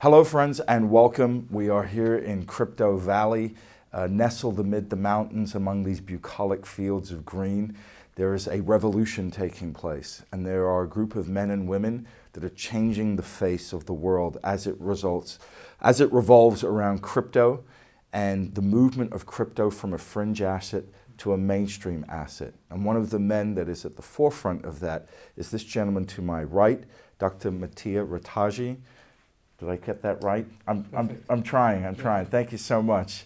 Hello friends and welcome. We are here in Crypto Valley, nestled amid the mountains among these bucolic fields of green. There is a revolution taking place, and there are a group of men and women that are changing the face of the world as it revolves around crypto and the movement of crypto from a fringe asset to a mainstream asset. And one of the men that is at the forefront of that is this gentleman to my right, Dr. Teeka Tiwari. Did I get that right? I'm trying. Thank you so much.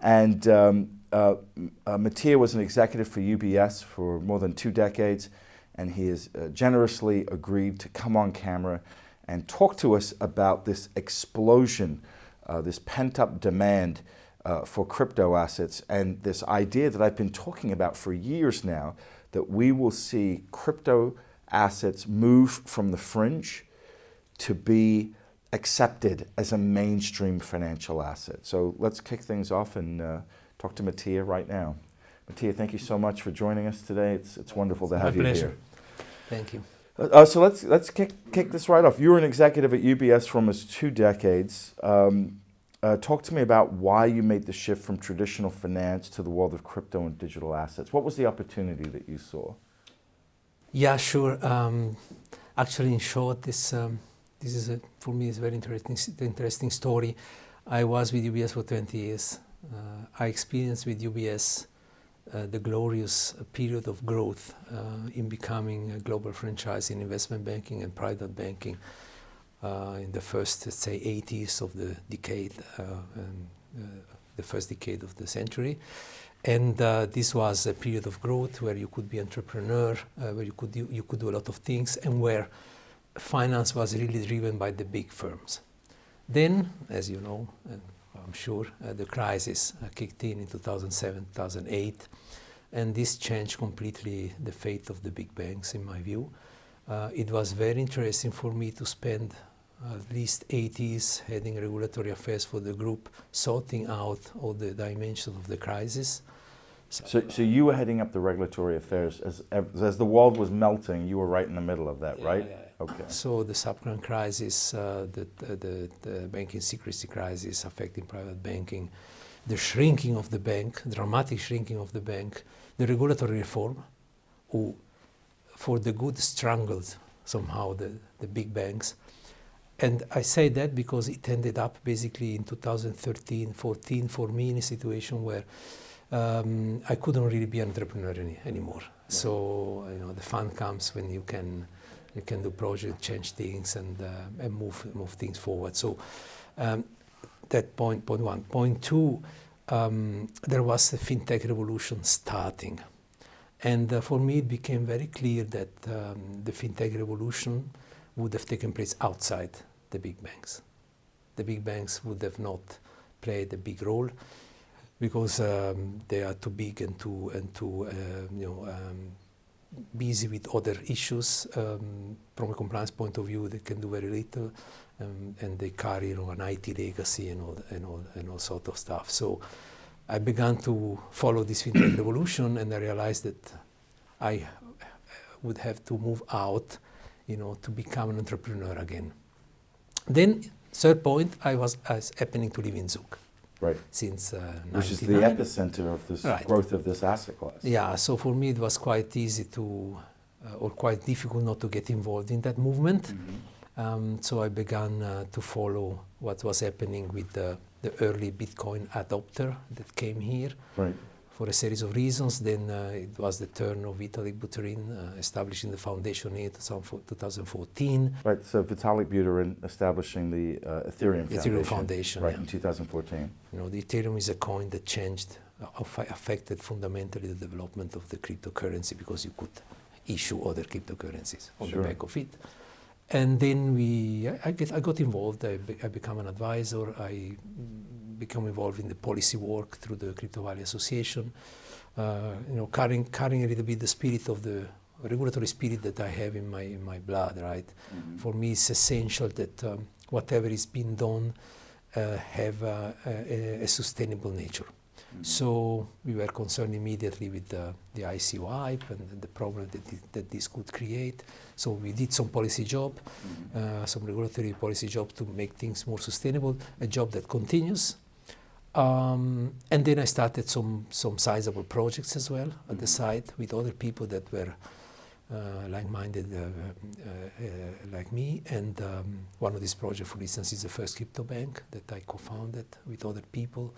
And Teeka was an executive for UBS for more than 2 decades, and he has generously agreed to come on camera and talk to us about this explosion, this pent-up demand for crypto assets, and this idea that I've been talking about for years now, that we will see crypto assets move from the fringe to be accepted as a mainstream financial asset. So let's kick things off and talk to Teeka right now. Teeka, thank you so much for joining us today. It's wonderful to have you here. Thank you. So let's kick this right off. You were an executive at UBS for almost 2 decades. Talk to me about why you made the shift from traditional finance to the world of crypto and digital assets. What was the opportunity that you saw? Yeah, sure. Actually, in short, this is for me is a very interesting story. I was with UBS for 20 years. I experienced with UBS the glorious period of growth in becoming a global franchise in investment banking and private banking in the first, let's say, 80s of the decade, the first decade of the century. And this was a period of growth where you could be entrepreneur, where you could do a lot of things, and where finance was really driven by the big firms. Then, as you know, and I'm sure, the crisis kicked in 2007, 2008, and this changed completely the fate of the big banks, in my view. It was very interesting for me to spend at least 8 years heading regulatory affairs for the group, sorting out all the dimensions of the crisis. So you were heading up the regulatory affairs as the world was melting. You were right in the middle of that, right? Yeah. Okay. So the subprime crisis, the banking secrecy crisis affecting private banking, the shrinking of the bank, dramatic shrinking of the bank, the regulatory reform, who for the good strangled somehow the big banks. And I say that because it ended up basically in 2013, 14 for me in a situation where I couldn't really be an entrepreneur anymore. Right. So the fun comes when you can do projects, change things, and move things forward. So that point one. Point two, there was a fintech revolution starting, and for me it became very clear that the fintech revolution would have taken place outside the big banks. The big banks would have not played a big role because they are too big and too busy with other issues. From a compliance point of view, they can do very little, and they carry an IT legacy and all sort of stuff. So I began to follow this fintech revolution, and I realized that I would have to move out, to become an entrepreneur again. Then, third point, I was happening to live in Zug. Right. Since 99. Which is the epicenter of this growth of this asset class. Yeah, so for me it was quite easy or quite difficult not to get involved in that movement. Mm-hmm. So I began to follow what was happening with the early Bitcoin adopter that came here. Right. For a series of reasons. Then it was the turn of Vitalik Buterin establishing the foundation in 2014. Right, so Vitalik Buterin establishing the Ethereum Foundation. Right, yeah. In 2014. The Ethereum is a coin that changed, affected fundamentally the development of the cryptocurrency, because you could issue other cryptocurrencies on the back of it. And then I got involved. I became an advisor. I become involved in the policy work through the Crypto Valley Association, carrying a little bit the spirit of the regulatory spirit that I have in my blood, right? Mm-hmm. For me, it's essential that whatever is being done have a sustainable nature. So we were concerned immediately with the IC wipe and the problem that this could create. So we did some policy job, some regulatory policy job to make things more sustainable, a job that continues. And then I started some sizable projects as well at the side with other people that were like-minded like me. And one of these projects, for instance, is the first crypto bank that I co-founded with other people.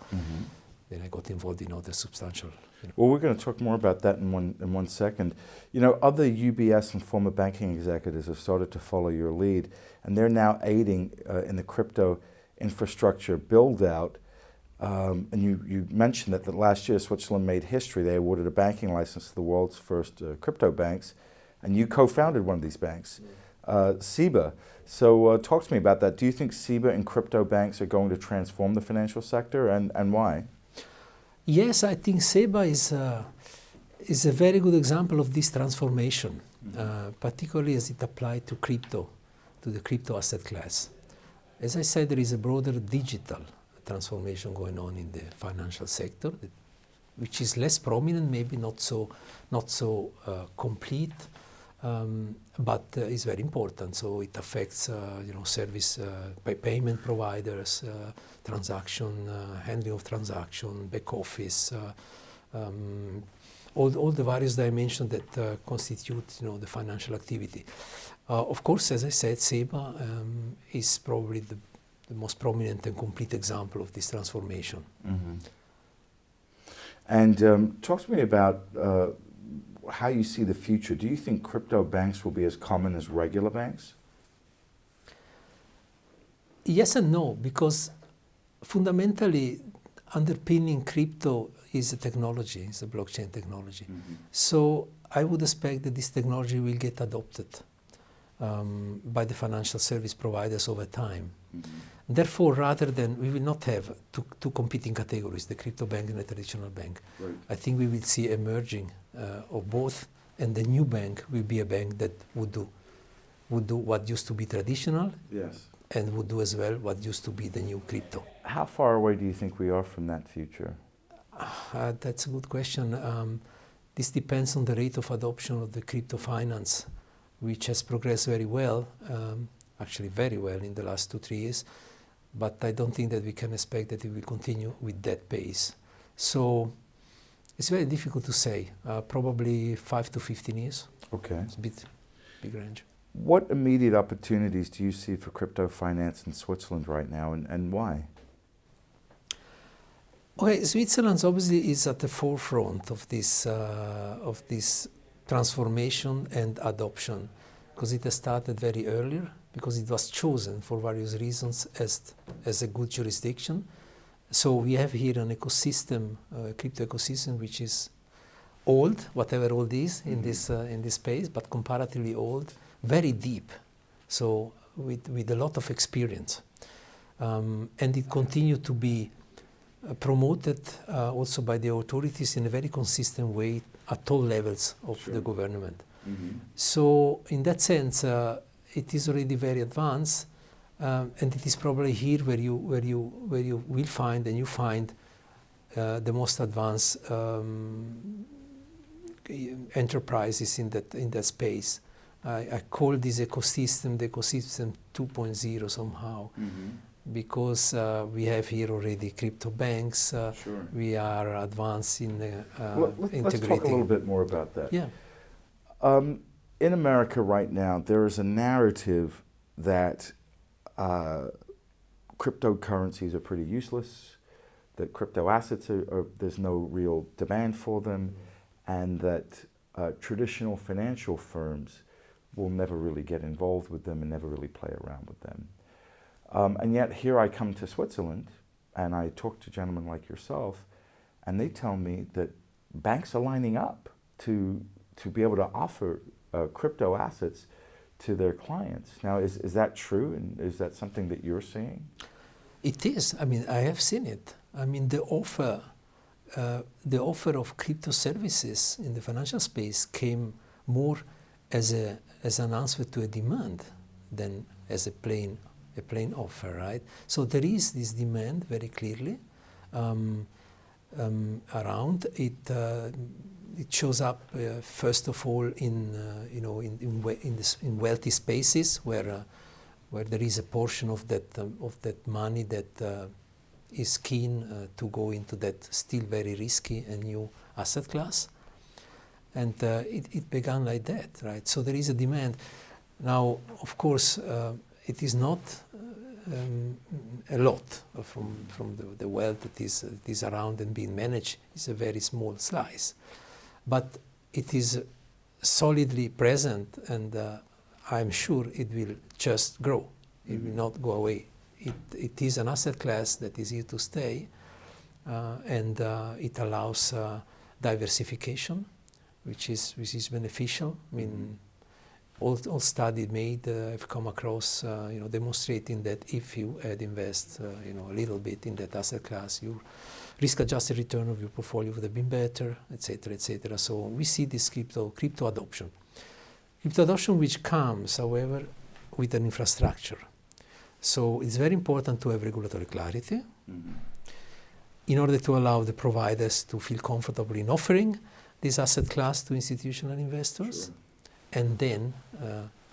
Then I got involved in other substantial. Well, we're going to talk more about that in one second. You know, other UBS and former banking executives have started to follow your lead, and they're now aiding in the crypto infrastructure build-out. And you mentioned that last year Switzerland made history. They awarded a banking license to the world's first crypto banks, and you co-founded one of these banks, SEBA. So talk to me about that. Do you think SEBA and crypto banks are going to transform the financial sector, and why? Yes, I think SEBA is a very good example of this transformation, particularly as it applied to crypto, to the crypto asset class. As I said, there is a broader digital transformation going on in the financial sector, which is less prominent, maybe not so complete, but is very important. So it affects, service payment providers, transaction, handling of transaction, back office, all the various dimensions that constitute, the financial activity. Of course, as I said, SEBA is probably the most prominent and complete example of this transformation. And talk to me about how you see the future. Do you think crypto banks will be as common as regular banks? Yes and no, because fundamentally underpinning crypto is a technology, it's a blockchain technology. So I would expect that this technology will get adopted by the financial service providers over time. Therefore, we will not have two competing categories, the crypto bank and the traditional bank. Right. I think we will see a merging of both, and the new bank will be a bank that would do what used to be traditional, Yes, and would do as well what used to be the new crypto. How far away do you think we are from that future? That's a good question. This depends on the rate of adoption of the cryptofinance, which has progressed very well, actually very well in the last 2-3 years, but I don't think that we can expect that it will continue with that pace. So it's very difficult to say, probably 5 to 15 years. Okay. It's a big range. What immediate opportunities do you see for crypto finance in Switzerland right now, and why? Okay, Switzerland obviously is at the forefront of this transformation and adoption, because it has started very earlier, because it was chosen for various reasons as a good jurisdiction. So we have here an ecosystem, crypto ecosystem, which is old, whatever old is in this space, but comparatively old, very deep. So with a lot of experience, and it continued to be promoted also by the authorities in a very consistent way at all levels of the government. So in that sense, it is already very advanced, and it is probably here where you will find the most advanced enterprises in that space. I call this ecosystem the ecosystem 2.0 somehow. Because we have here already crypto banks, we are advanced in integrating. Let's talk a little bit more about that. Yeah. In America right now, there is a narrative that cryptocurrencies are pretty useless, that crypto assets there's no real demand for them, and that traditional financial firms will never really get involved with them and never really play around with them. And yet here I come to Switzerland and I talk to gentlemen like yourself, and they tell me that banks are lining up to be able to offer crypto assets to their clients. Now, is that true, and is that something that you're seeing? It is. I mean, I have seen it. I mean, the offer of crypto services in the financial space came more as an answer to a demand than as a plain offer, right? So there is this demand very clearly. around. It shows up first of all in in wealthy spaces where there is a portion of that money that is keen to go into that still very risky and new asset class. And it began like that, right? So there is a demand. Now, of course, it is not a lot from the wealth that is around and being managed. It's a very small slice. But it is solidly present, and I'm sure it will just grow. It will not go away. It is an asset class that is here to stay, and it allows diversification, which is beneficial. I mean, all studies made have come across, demonstrating that if you invest, a little bit in that asset class, your risk-adjusted return of your portfolio would have been better, etc., etc. So we see this crypto adoption. Crypto adoption which comes, however, with an infrastructure. So it's very important to have regulatory clarity in order to allow the providers to feel comfortable in offering this asset class to institutional investors. Sure. And then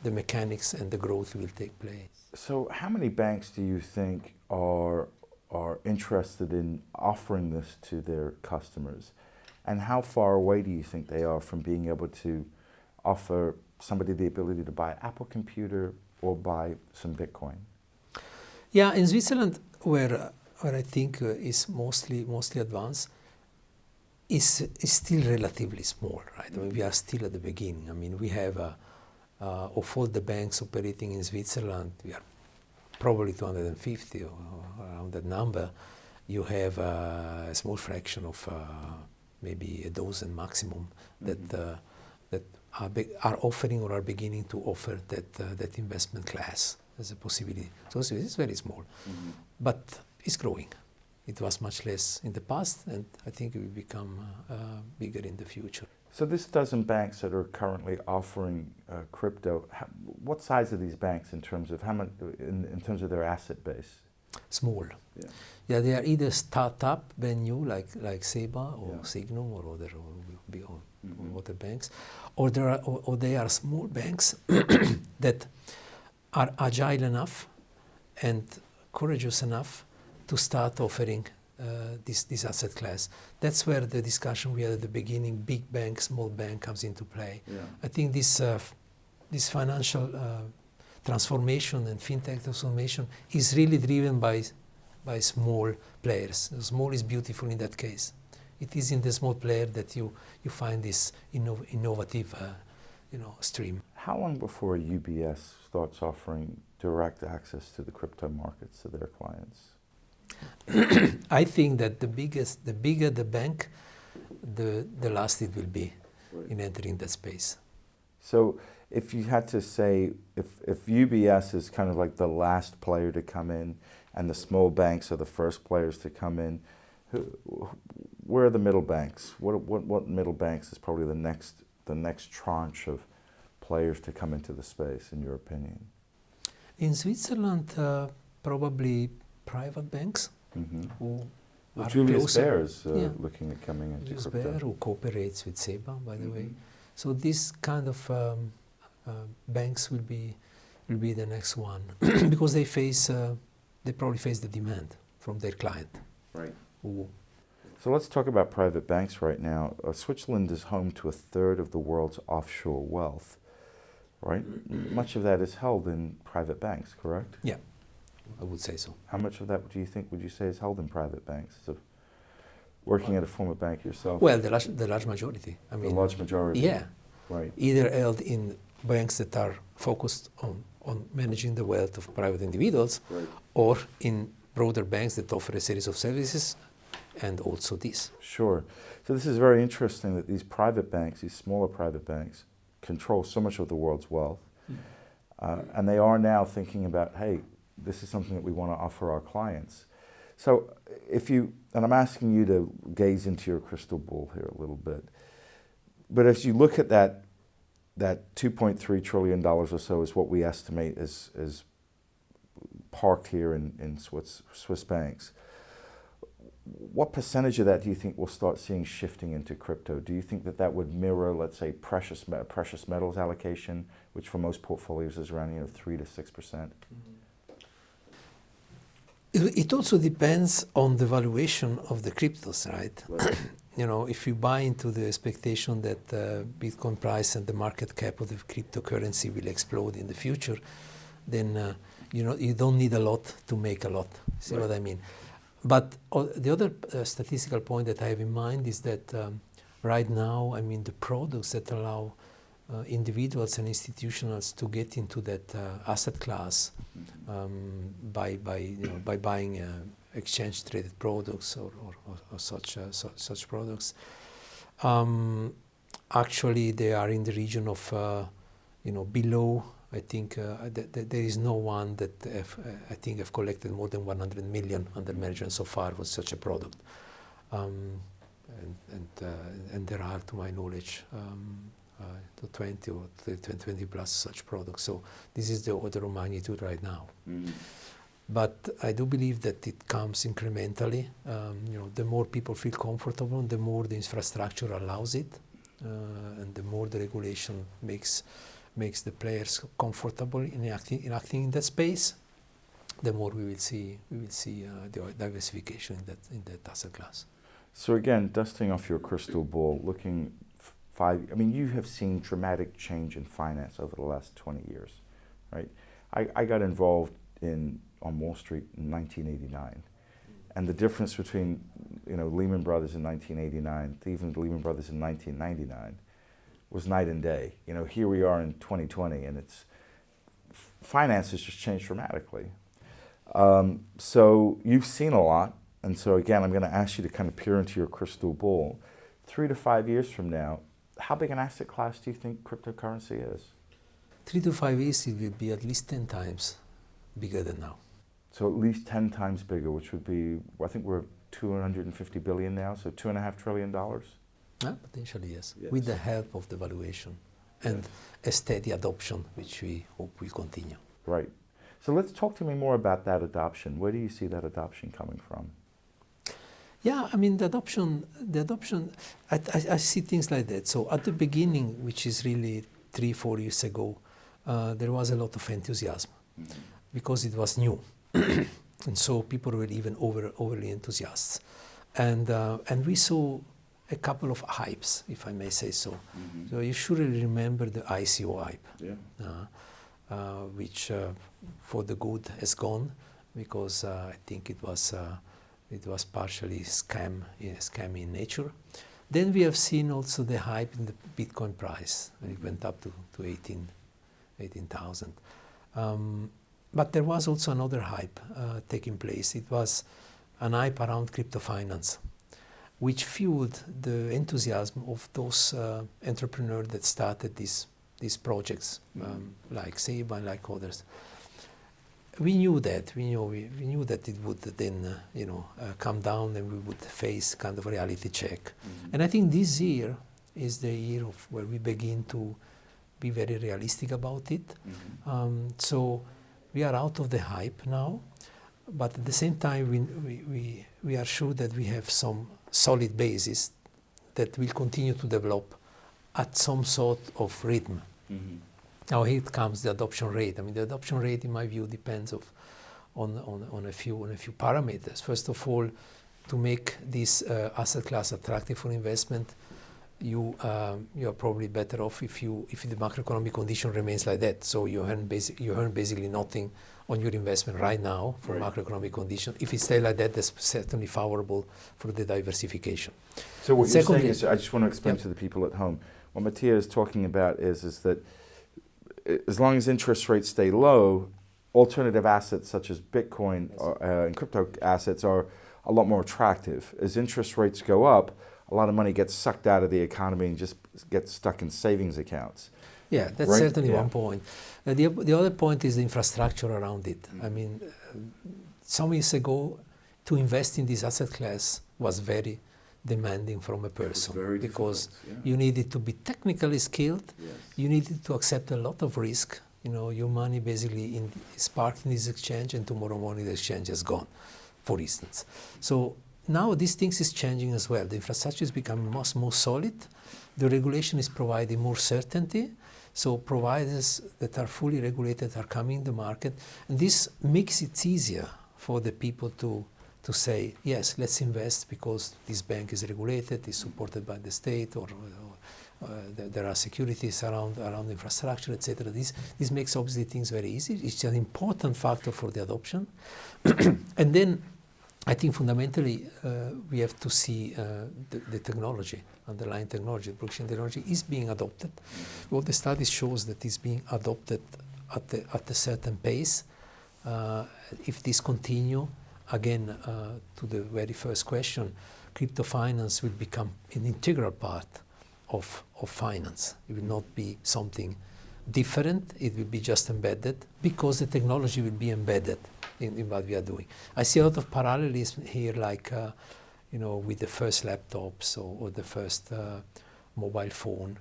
the mechanics and the growth will take place. So how many banks do you think are interested in offering this to their customers? And how far away do you think they are from being able to offer somebody the ability to buy an Apple computer or buy some Bitcoin? Yeah, in Switzerland, where I think is mostly advanced, is still relatively small, right? I mean, we are still at the beginning. I mean, we have, of all the banks operating in Switzerland, we are probably 250 or around that number. You have a small fraction of maybe a dozen maximum that are offering or are beginning to offer that investment class as a possibility. So it's very small, but it's growing. It was much less in the past, and I think it will become bigger in the future. So this dozen banks that are currently offering crypto, what size are these banks in terms of how much, in terms of their asset base? Small. Yeah, they are either startup, brand new, like Seba or Signum or other banks, or they are small banks that are agile enough and courageous enough to start offering this asset class. That's where the discussion we had at the beginning, big bank, small bank, comes into play. Yeah. I think this financial transformation and fintech transformation is really driven by small players. Small is beautiful in that case. It is in the small player that you find this innovative stream. How long before UBS starts offering direct access to the crypto markets to their clients? I think that the bigger the bank, the last it will be in entering that space. So if you had to say, if UBS is kind of like the last player to come in and the small banks are the first players to come in, where are the middle banks? What middle banks is probably the next tranche of players to come into the space, in your opinion? In Switzerland, probably private banks who are Julius closer. Baer is looking at coming into Julius crypto. Baer, who cooperates with Seba, by the way. So this kind of banks will be the next one because they probably face the demand from their client. Right. Who So let's talk about private banks right now. Switzerland is home to 1/3 of the world's offshore wealth, right? Much of that is held in private banks, correct? Yeah, I would say so. How much of that would you say is held in private banks? So working at a former bank yourself? Well, the large majority. I mean, the large majority? Yeah. Right. Either held in banks that are focused on managing the wealth of private individuals, Right. or in broader banks that offer a series of services, and also this. Sure. So this is very interesting that these private banks, these smaller private banks, control so much of the world's wealth. And they are now thinking about, hey, this is something that we want to offer our clients. So and I'm asking you to gaze into your crystal ball here a little bit, but as you look at that $2.3 trillion or so is what we estimate is parked here in Swiss banks. what percentage of that do you think we'll start seeing shifting into crypto? Do you think that that would mirror, let's say, precious metals allocation, which for most portfolios is around 3 to 6%? It also depends on the valuation of the cryptos, right? If you buy into the expectation that Bitcoin price and the market cap of the cryptocurrency will explode in the future, then you don't need a lot to make a lot. See what I mean? But the other statistical point that I have in mind is that right now, the products that allow individuals and institutionals to get into that asset class by buying exchange traded products or such products, actually they are in the region of below. I think there is no one that I think have collected more than 100 million under management so far with such a product, and there are, to my knowledge, to 20 or 20 plus such products. So this is the order of magnitude right now. But I do believe that it comes incrementally. The more people feel comfortable, the more the infrastructure allows it, and the more the regulation makes the players comfortable in acting in that space, the more we will see the diversification in that asset class. So again, dusting off your crystal ball, looking you have seen dramatic change in finance over the last 20 years, right? I got involved on Wall Street in 1989, and the difference between Lehman Brothers in 1989 to even Lehman Brothers in 1999 was night and day. Here we are in 2020, and finance has just changed dramatically. So you've seen a lot, and so again, I'm going to ask you to kind of peer into your crystal ball. 3 to 5 years from now, how big an asset class do you think cryptocurrency is? 3 to 5 years, it will be at least 10 times bigger than now. So at least 10 times bigger, which would be, I think we're 250 billion now, so $2.5 trillion? Potentially, yes, with the help of the valuation and a steady adoption, which we hope will continue. Right. So let's talk to me more about that adoption. Where do you see that adoption coming from? Yeah, the adoption, I see things like that. So at the beginning, which is really 3-4 years ago, there was a lot of enthusiasm because it was new. And so people were even overly enthusiastic. And we saw a couple of hypes, if I may say so. So you surely remember the ICO hype, which for the good has gone, because I think it was partially scam in nature. Then we have seen also the hype in the Bitcoin price. It went up to 18,000. But there was also another hype taking place. It was an hype around cryptofinance, which fueled the enthusiasm of those entrepreneurs that started these projects, like Seba and like others. We knew that. We knew that it would then, come down, and we would face kind of a reality check. And I think this year is the year of where we begin to be very realistic about it. So we are out of the hype now, but at the same time, we are sure that we have some solid basis that will continue to develop at some sort of rhythm. Now here comes the adoption rate. The adoption rate, in my view, depends on a few parameters. First of all, to make this asset class attractive for investment, you are probably better off if the macroeconomic condition remains like that. So you earn basically nothing on your investment right now for macroeconomic condition. If it stays like that, that's certainly favorable for the diversification. So what you're saying is, I just want to explain to the people at home, what Mattia is talking about is that as long as interest rates stay low, alternative assets such as Bitcoin and crypto assets are a lot more attractive. As interest rates go up, a lot of money gets sucked out of the economy and just gets stuck in savings accounts. Yeah, that's certainly one point. The other point is the infrastructure around it. Some years ago, to invest in this asset class was very demanding from a person, because you needed to be technically skilled. You needed to accept a lot of risk. Your money basically is parked in this exchange, and tomorrow morning the exchange is gone, for instance. So now these things is changing as well. The infrastructure is becoming much more solid. The regulation is providing more certainty. So providers that are fully regulated are coming in the market. And this makes it easier for the people to say, yes, let's invest because this bank is regulated, is supported by the state, or there are securities around infrastructure, etc. This makes obviously things very easy. It's an important factor for the adoption. And then I think fundamentally we have to see the technology, underlying technology, the blockchain technology is being adopted. All the studies shows that it's being adopted at a certain pace. If this continue, again, to the very first question, cryptofinance will become an integral part of finance. It will not be something different, it will be just embedded because the technology will be embedded in what we are doing. I see a lot of parallelism here, like with the first laptops or the first mobile phone,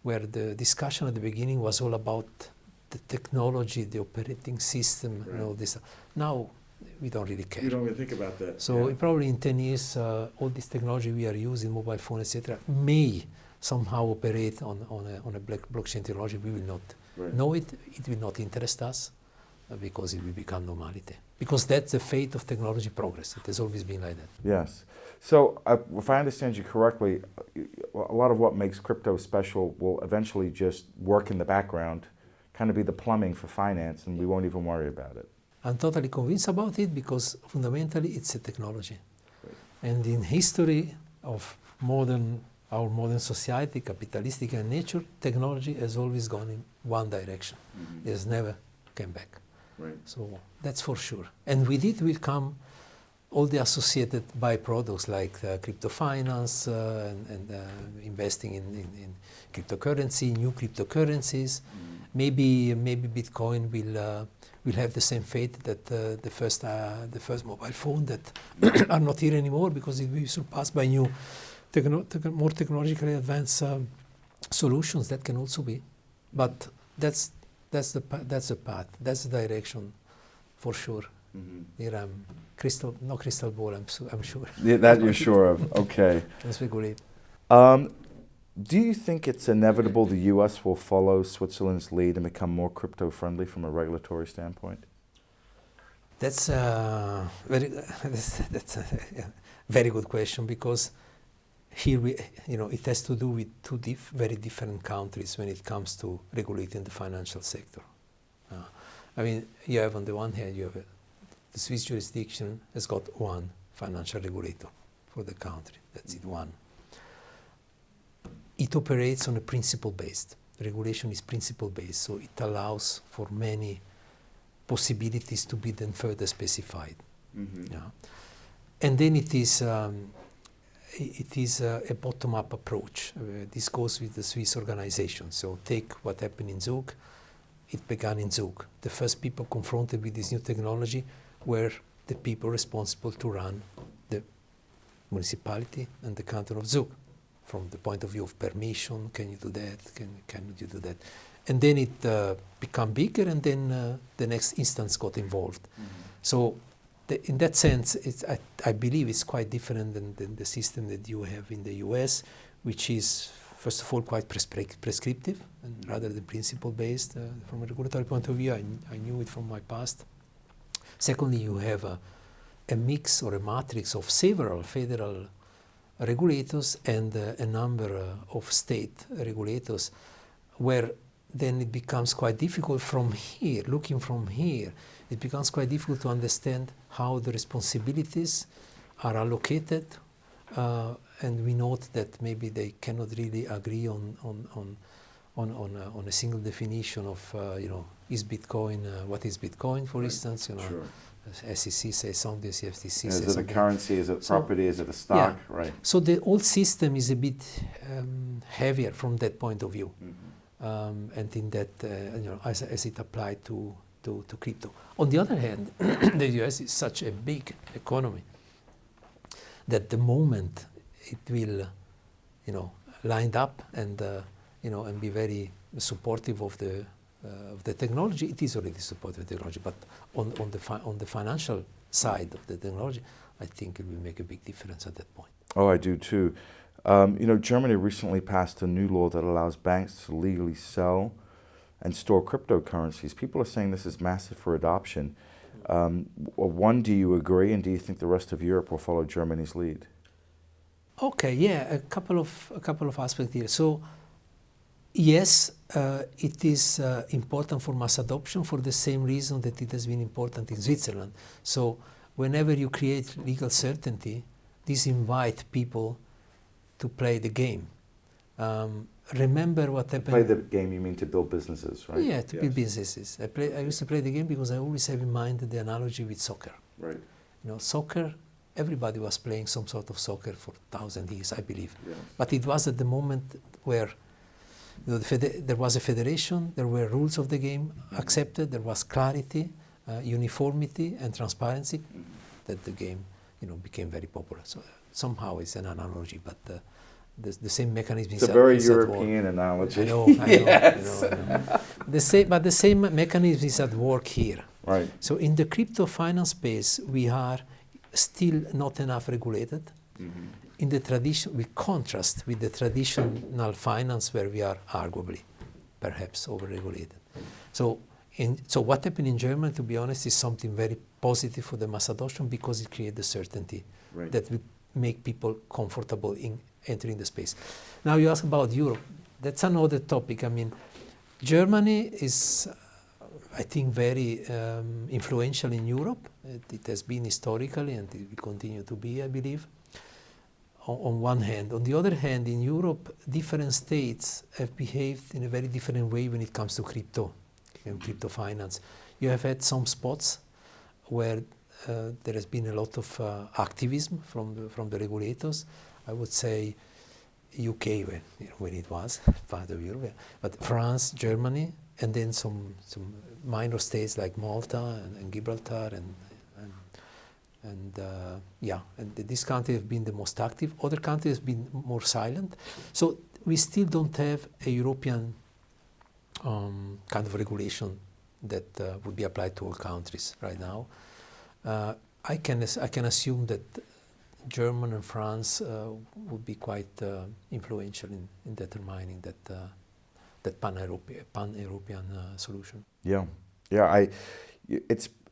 where the discussion at the beginning was all about the technology, the operating system, right. and all this. Now we don't really care. You don't even think about that. So probably in 10 years, all this technology we are using, mobile phone, etc., may somehow operate on a blockchain technology. We will not know it. It will not interest us because it will become normality. Because that's the fate of technology progress. It has always been like that. Yes. So if I understand you correctly, a lot of what makes crypto special will eventually just work in the background, kind of be the plumbing for finance, and we won't even worry about it. I'm totally convinced about it because fundamentally it's a technology. Right. And in history of our modern society, capitalistic in nature, technology has always gone in one direction. Mm-hmm. It has never came back. Right. So that's for sure. And with it will come all the associated byproducts like cryptofinance and investing in cryptocurrency, new cryptocurrencies. Mm. Maybe Bitcoin will have the same fate that the first mobile phone that are not here anymore because it will be surpassed by new more technologically advanced solutions. That can also be, but that's the path, that's the direction, for sure. Mm-hmm. Here no crystal ball. I'm sure. Yeah, that you're sure of. Okay. Don't speculate. Do you think it's inevitable the U.S. will follow Switzerland's lead and become more crypto-friendly from a regulatory standpoint? That's a very good question, because here it has to do with two very different countries when it comes to regulating the financial sector. I mean, you have on the one hand, the Swiss jurisdiction has got one financial regulator for the country. That's it, one. It operates on a principle-based. Regulation is principle-based, so it allows for many possibilities to be then further specified. Mm-hmm. Yeah. And then it is a bottom-up approach. This goes with the Swiss organization. So take what happened in Zug. It began in Zug. The first people confronted with this new technology were the people responsible to run the municipality and the canton of Zug. From the point of view of permission, can you do that? Can you do that? And then it became bigger, and then the next instance got involved. Mm-hmm. So in that sense, I believe it's quite different than the system that you have in the US, which is, first of all, quite prescriptive and rather than principle-based. From a regulatory point of view, I knew it from my past. Secondly, you have a mix or a matrix of several federal regulators and a number of state regulators, where then it becomes quite difficult from here, looking from here, it becomes quite difficult to understand how the responsibilities are allocated, and we note that maybe they cannot really agree on a single definition of is Bitcoin, what is Bitcoin, for instance, Sure. SEC says something, CFTC says something. Is it a currency, is it property, is it a stock? Yeah. Right. So the whole system is a bit heavier from that point of view. Mm-hmm. And in that, as it applied to crypto. On the other hand, the US is such a big economy that the moment it will, lined up and be very supportive of the technology, it is already supportive of the technology. But on the financial side of the technology, I think it will make a big difference at that point. Oh, I do too. Germany recently passed a new law that allows banks to legally sell and store cryptocurrencies. People are saying this is massive for adoption. One, do you agree, and do you think the rest of Europe will follow Germany's lead? Okay, yeah, a couple of aspects here. So, yes, it is important for mass adoption for the same reason that it has been important in Switzerland. So, whenever you create legal certainty, this invites people to play the game. Remember what happened. Play the game, you mean to build businesses, right? Yeah, to build businesses. I used to play the game because I always have in mind the analogy with soccer. Right. Soccer, everybody was playing some sort of soccer for 1,000 years, I believe. Yeah. But it was at the moment where there was a federation, there were rules of the game accepted, there was clarity, uniformity and transparency, that the game became very popular. So somehow it's an analogy, but the same mechanism is It's a very European analogy. I know. Yes. I know. But the same mechanism is at work here. Right. So in the crypto finance space, we are still not enough regulated. Mm-hmm. In the tradition, we contrast with the traditional finance where we are arguably, perhaps, over-regulated. So what happened in Germany, to be honest, is something very positive for the mass adoption because it creates the certainty that will make people comfortable in entering the space. Now you ask about Europe. That's another topic. I mean, Germany is, I think, very influential in Europe. It has been historically and it will continue to be, I believe, on one hand. On the other hand, in Europe, different states have behaved in a very different way when it comes to crypto and crypto finance. You have had some spots where there has been a lot of activism from the regulators. I would say UK when it was part of Europe, but France, Germany, and then some minor states like Malta and Gibraltar and this country have been the most active. Other countries have been more silent. So we still don't have a European kind of regulation that would be applied to all countries right now. I can assume that Germany and France would be quite influential in determining that pan-European solution. Yeah.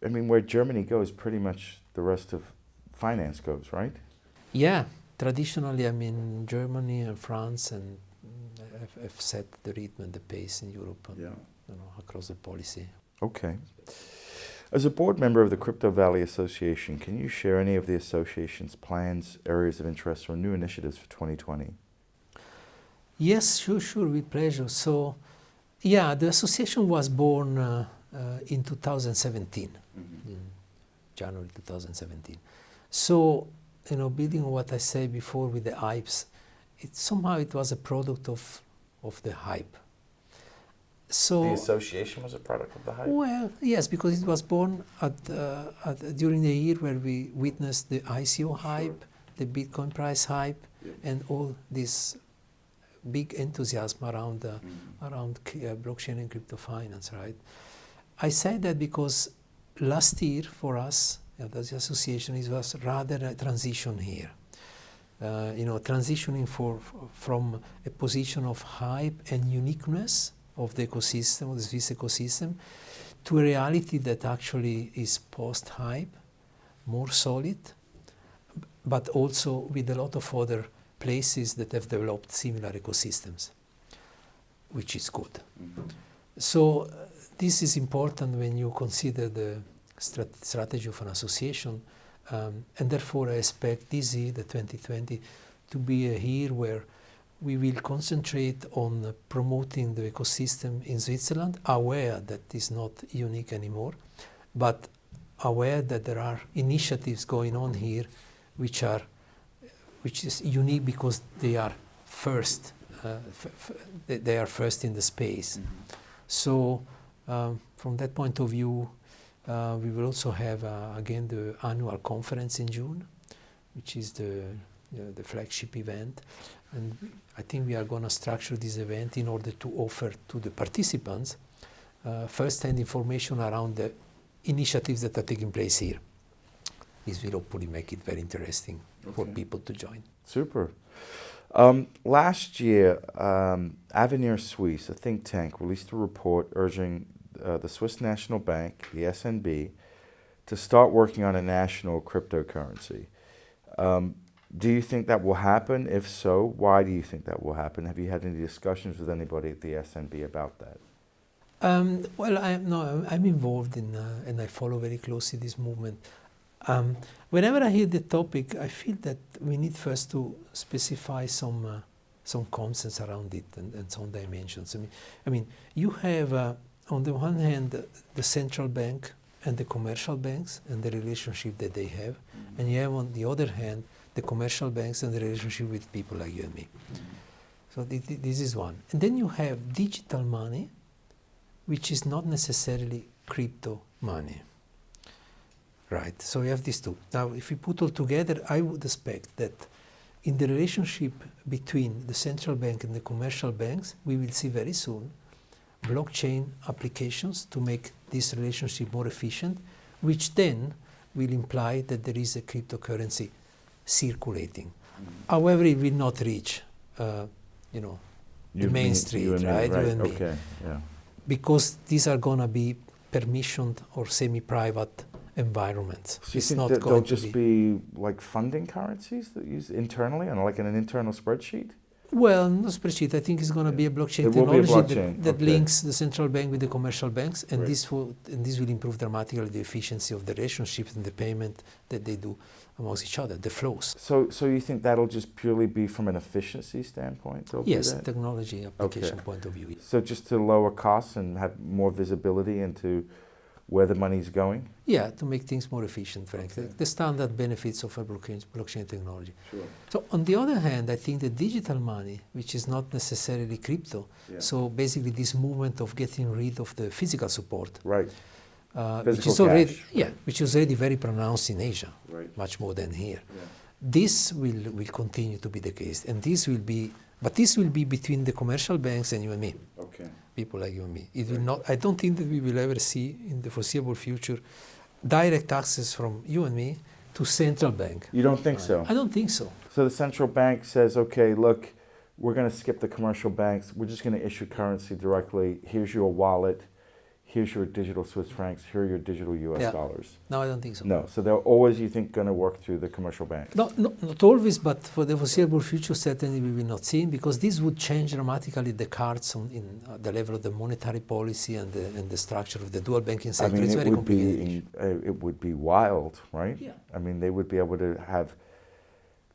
Where Germany goes, pretty much the rest of finance goes, right? Yeah, traditionally, Germany and France and have set the rhythm and the pace in Europe, across the policy. Okay. As a board member of the Crypto Valley Association, can you share any of the association's plans, areas of interest, or new initiatives for 2020? Yes, sure, with pleasure. So, the association was born in 2017, in January 2017. So, building on what I said before with the hypes, it was a product of the hype. So the association was a product of the hype? Well, yes, because it was born during the year where we witnessed the ICO hype, the Bitcoin price hype, and all this big enthusiasm around blockchain and crypto finance, right? I say that because last year for us, as the association, it was rather a transition here. Transitioning from a position of hype and uniqueness of the ecosystem, of the Swiss ecosystem, to a reality that actually is post-hype, more solid, but also with a lot of other places that have developed similar ecosystems, which is good. Mm-hmm. So this is important when you consider the strategy of an association, and therefore I expect this year, the 2020, to be a year where we will concentrate on promoting the ecosystem in Switzerland, aware that it's not unique anymore, but aware that there are initiatives going on here which is unique because they are first. They are first in the space. Mm-hmm. So from that point of view, we will also have again the annual conference in June, which is the flagship event. And I think we are going to structure this event in order to offer to the participants first-hand information around the initiatives that are taking place here. this will hopefully make it very interesting for people to join. Super. Last year, Avenir Suisse, a think tank, released a report urging the Swiss National Bank, the SNB, to start working on a national cryptocurrency. Do you think that will happen? If so, why do you think that will happen? Have you had any discussions with anybody at the SNB about that? Well, I'm involved in, and I follow very closely this movement. Whenever I hear the topic, I feel that we need first to specify some concepts around it and some dimensions. I mean, you have on the one hand the central bank and the commercial banks and the relationship that they have, and you have on the other hand the commercial banks and the relationship with people like you and me. So this is one. And then you have digital money, which is not necessarily crypto money. Right, so you have these two. Now, if we put all together, I would expect that in the relationship between the central bank and the commercial banks, we will see very soon blockchain applications to make this relationship more efficient, which then will imply that there is a cryptocurrency circulating. However, it will not reach, the main street, right? You and me. Okay, yeah. Because these are going to be permissioned or semi-private environments. So you think that they'll just be like funding currencies that use internally and like in an internal spreadsheet? Well, no spreadsheet. I think it's going to be a blockchain technology that links the central bank with the commercial banks, and this will improve dramatically the efficiency of the relationships and the payment that they do amongst each other, the flows. So you think that'll just purely be from an efficiency standpoint? Yes, technology application point of view. So just to lower costs and have more visibility into where the money's going? Yeah, to make things more efficient, frankly. The standard benefits of a blockchain technology. Sure. So on the other hand, I think the digital money, which is not necessarily crypto, so basically this movement of getting rid of the physical support, right, which is already which is already very pronounced in Asia, much more than here. Yeah. This will continue to be the case, and this will be between the commercial banks and you and me. Okay. People like you and me. It will not. I don't think that we will ever see in the foreseeable future direct access from you and me to central bank. You don't think so? I don't think so. So the central bank says, okay, look, we're going to skip the commercial banks. We're just going to issue currency directly. Here's your wallet. Here's your digital Swiss francs. Here are your digital US dollars. No, I don't think so. No. So they're always, you think, going to work through the commercial banks? No, not always, but for the foreseeable future, certainly we will not see it, because this would change dramatically the cards in the level of the monetary policy and the structure of the dual banking sector. I mean, it's very complicated. It would be wild, right? Yeah. I mean, they would be able to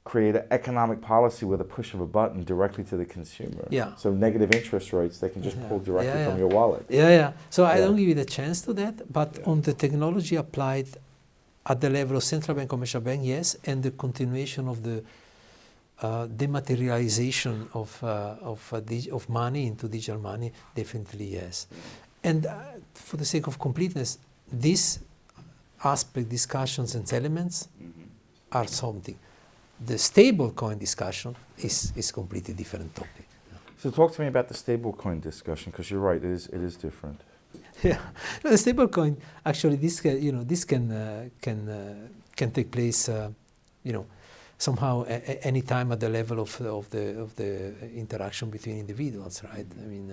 create an economic policy with a push of a button directly to the consumer. Yeah. So negative interest rates, they can just pull directly from your wallet. Yeah. So I don't give it a chance to that, but on the technology applied at the level of central bank, commercial bank, yes, and the continuation of the dematerialization of money into digital money, definitely yes. And for the sake of completeness, this aspect, discussions and elements are something. The stablecoin discussion is completely different topic. So talk to me about the stablecoin discussion, because you're right, it is different. Yeah, the stablecoin actually this can take place somehow any time at the level of the interaction between individuals, right? I mean,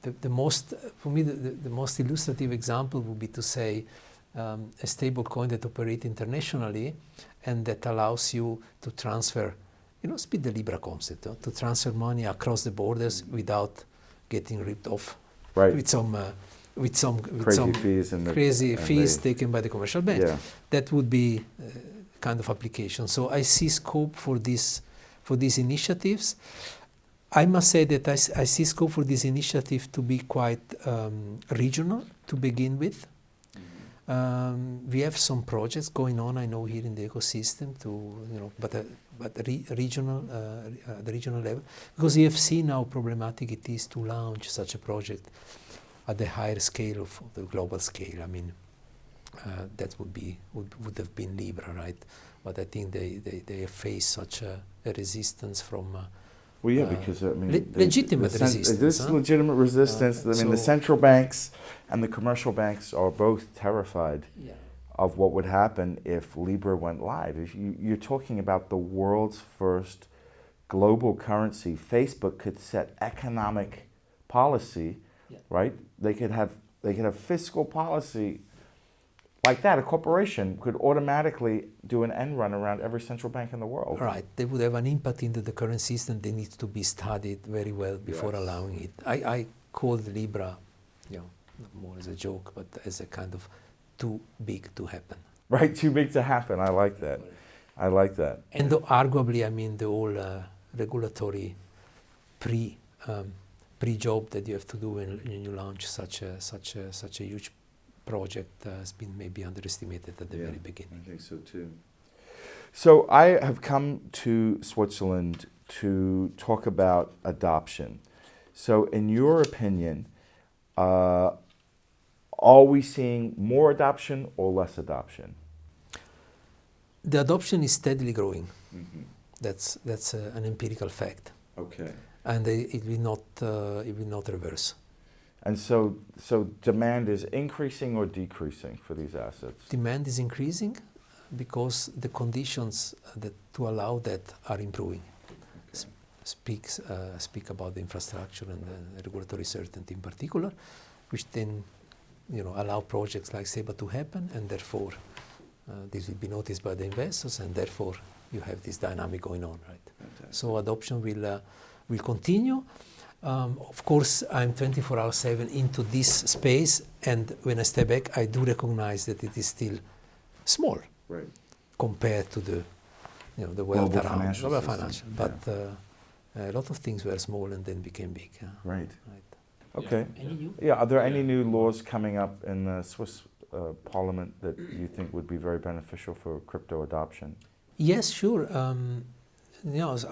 the most illustrative example would be to say a stablecoin that operates internationally and that allows you to transfer, speak the Libra concept, to transfer money across the borders without getting ripped off with some crazy fees taken by the commercial banks. Yeah. That would be kind of application. So I see scope for these initiatives. I must say that I see scope for this initiative to be quite regional to begin with. We have some projects going on, I know, here in the ecosystem but the regional level, because we have seen how problematic it is to launch such a project at the higher scale of the global scale. I mean, that would have been Libra, right? But I think they have faced such a resistance from. Well, yeah, because I mean, legitimate resistance. This legitimate resistance. I mean, the central banks and the commercial banks are both terrified of what would happen if Libra went live. If you're talking about the world's first global currency. Facebook could set economic policy, right? They could have fiscal policy like that. A corporation could automatically do an end run around every central bank in the world. Right. They would have an impact into the current system. They need to be studied very well before allowing it. I called Libra, not more as a joke, but as a kind of too big to happen. Right, too big to happen. I like that. I like that. And arguably, I mean, the whole regulatory pre-job that you have to do when you launch such a huge project has been maybe underestimated at the very beginning. I think so too. So I have come to Switzerland to talk about adoption. So in your opinion, are we seeing more adoption or less adoption? The adoption is steadily growing. Mm-hmm. That's an empirical fact. Okay. And it will not reverse. And so demand is increasing or decreasing for these assets? Demand is increasing because the conditions to allow that are improving. Okay. Speak about the infrastructure and the regulatory certainty in particular, which then allow projects like SEBA to happen, and therefore this will be noticed by the investors, and therefore you have this dynamic going on, right? Fantastic. So adoption will continue. Of course, I'm 24/7 into this space, and when I step back, I do recognize that it is still small, right, compared to the world global around global financial. But a lot of things were small and then became big. Right. Right. Okay. Any new? Yeah. Are there any new laws coming up in the Swiss Parliament that you think would be very beneficial for crypto adoption? Yes, sure.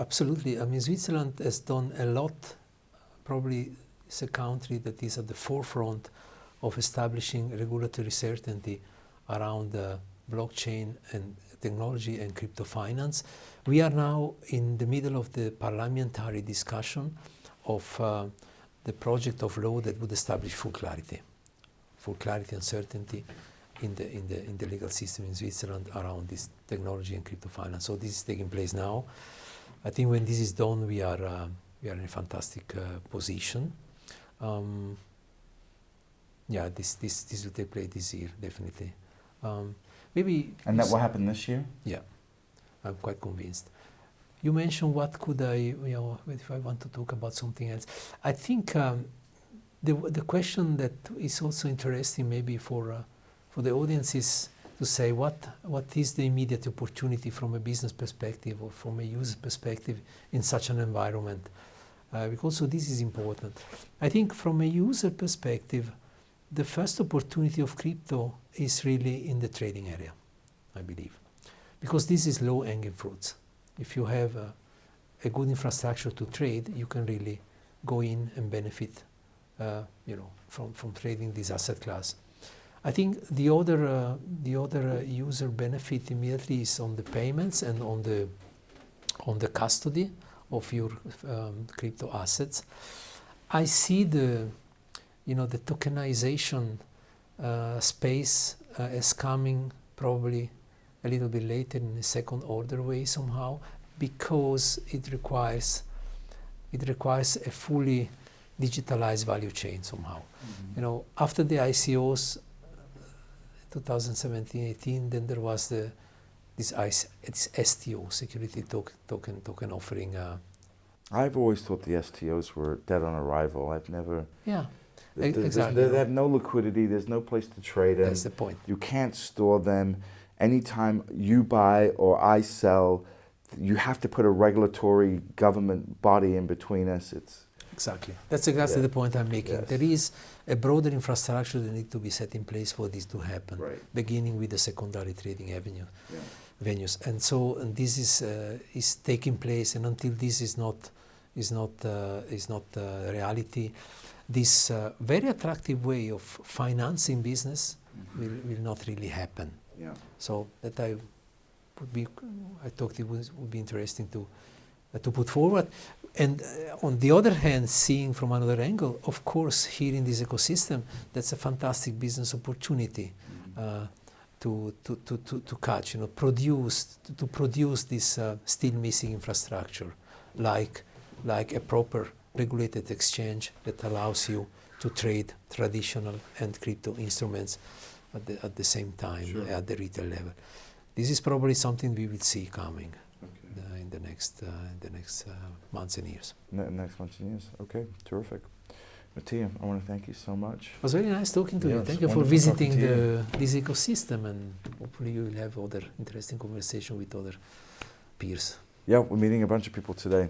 Absolutely. I mean, Switzerland has done a lot. Probably it's a country that is at the forefront of establishing regulatory certainty around blockchain and technology and crypto finance. We are now in the middle of the parliamentary discussion of the project of law that would establish full clarity and certainty in the legal system in Switzerland around this technology and crypto finance. So this is taking place now. I think when this is done, we are in a fantastic position. This will take place this year, definitely. Maybe. And that will happen this year? Yeah, I'm quite convinced. You mentioned what could I, if I want to talk about something else. I think the question that is also interesting maybe for the audience is to say what is the immediate opportunity from a business perspective or from a user perspective in such an environment. Because also this is important. I think from a user perspective, the first opportunity of crypto is really in the trading area, I believe. Because this is low-hanging fruits. If you have a good infrastructure to trade, you can really go in and benefit from trading this asset class. I think the other user benefit immediately is on the payments and on the custody of your crypto assets. I see the tokenization space as coming probably a little bit later in a second order way somehow, because it requires a fully digitalized value chain somehow. Mm-hmm. After the ICOs 2017-18, then there was this STO, security token offering. I've always thought the STOs were dead on arrival. I've never. Yeah, exactly. They have no liquidity. There's no place to trade them. That's the point. You can't store them. Anytime you buy or I sell, you have to put a regulatory government body in between us. Exactly. That's exactly the point I'm making. Yes. There is a broader infrastructure that needs to be set in place for this to happen, right, beginning with the secondary trading venues. And so this is taking place, and until this is not reality, this very attractive way of financing business will not really happen. Yeah. So that I thought it would be interesting to put forward. And on the other hand, seeing from another angle, of course, here in this ecosystem, that's a fantastic business opportunity. to catch, to produce this still missing infrastructure, like a proper regulated exchange that allows you to trade traditional and crypto instruments at the same time, sure, at the retail level. This is probably something we will see coming, okay, in the next months and years. Next months and years. Okay, terrific. Mattia, I want to thank you so much. It was very nice talking to you. Thank you for visiting this ecosystem, and hopefully you will have other interesting conversation with other peers. Yeah, we're meeting a bunch of people today.